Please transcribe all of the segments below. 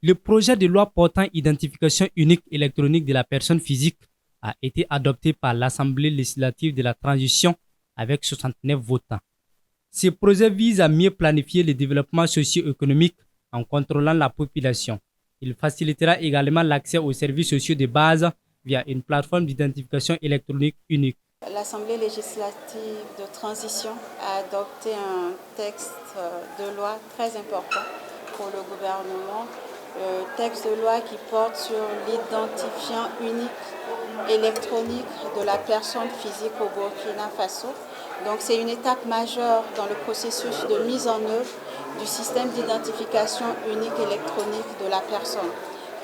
Le projet de loi portant identification unique électronique de la personne physique a été adopté par l'Assemblée législative de la transition avec 69 votants. Ce projet vise à mieux planifier le développement socio-économique en contrôlant la population. Il facilitera également l'accès aux services sociaux de base via une plateforme d'identification électronique unique. L'Assemblée législative de transition a adopté un texte de loi très important pour le gouvernement, texte de loi qui porte sur l'identifiant unique électronique de la personne physique au Burkina Faso. Donc c'est une étape majeure dans le processus de mise en œuvre du système d'identification unique électronique de la personne.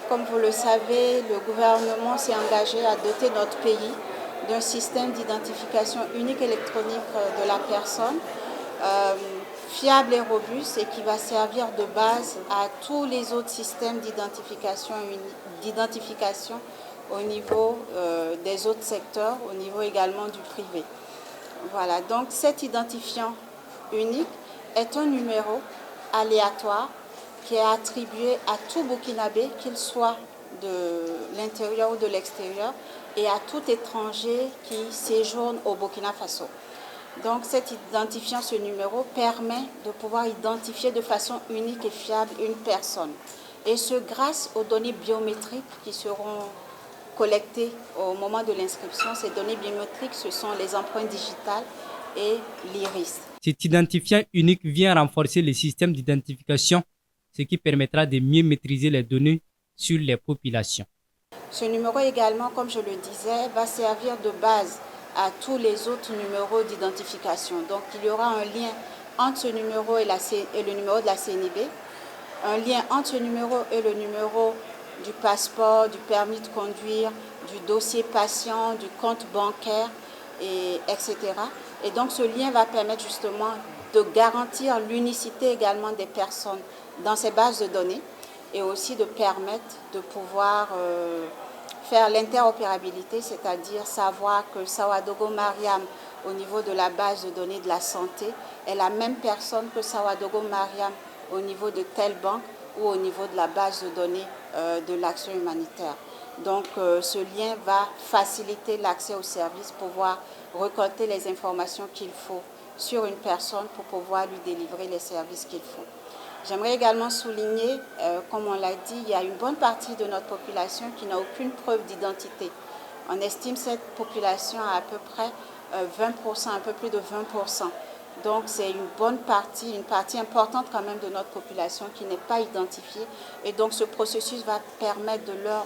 Comme vous le savez, le gouvernement s'est engagé à doter notre pays d'un système d'identification unique électronique de la personne, fiable et robuste et qui va servir de base à tous les autres systèmes d'identification au niveau des autres secteurs, au niveau également du privé. Voilà, donc cet identifiant unique est un numéro aléatoire qui est attribué à tout Burkinabé, qu'il soit de l'intérieur ou de l'extérieur, et à tout étranger qui séjourne au Burkina Faso. Donc cet identifiant, ce numéro, permet de pouvoir identifier de façon unique et fiable une personne. Et ce, grâce aux données biométriques qui seront collectées au moment de l'inscription. Ces données biométriques, ce sont les empreintes digitales et l'iris. Cet identifiant unique vient renforcer le système d'identification, ce qui permettra de mieux maîtriser les données sur les populations. Ce numéro également, comme je le disais, va servir de base à tous les autres numéros d'identification. Donc il y aura un lien entre ce numéro et le numéro de la CNIB, un lien entre ce numéro et le numéro du passeport, du permis de conduire, du dossier patient, du compte bancaire, etc. Et donc ce lien va permettre justement de garantir l'unicité également des personnes dans ces bases de données et aussi de permettre de pouvoir faire l'interopérabilité, c'est-à-dire savoir que Sawadogo Mariam, au niveau de la base de données de la santé, est la même personne que Sawadogo Mariam au niveau de telle banque ou au niveau de la base de données de l'action humanitaire. Donc ce lien va faciliter l'accès aux services, pouvoir récolter les informations qu'il faut sur une personne pour pouvoir lui délivrer les services qu'il faut. J'aimerais également souligner, comme on l'a dit, il y a une bonne partie de notre population qui n'a aucune preuve d'identité. On estime cette population à peu près 20%, un peu plus de 20%. Donc c'est une partie importante quand même de notre population qui n'est pas identifiée. Et donc ce processus va permettre de leur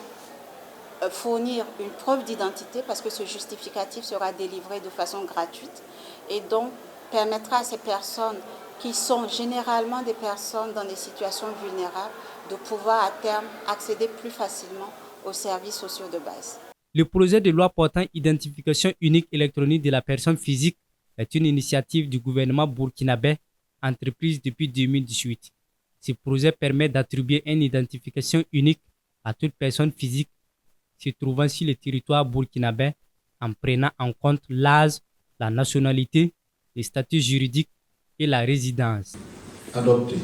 fournir une preuve d'identité parce que ce justificatif sera délivré de façon gratuite et donc permettra à ces personnes qui sont généralement des personnes dans des situations vulnérables de pouvoir à terme accéder plus facilement aux services sociaux de base. Le projet de loi portant identification unique électronique de la personne physique est une initiative du gouvernement burkinabé entreprise depuis 2018. Ce projet permet d'attribuer une identification unique à toute personne physique se trouvant sur le territoire burkinabé en prenant en compte l'âge, la nationalité, le statut juridique et la résidence. Adopté.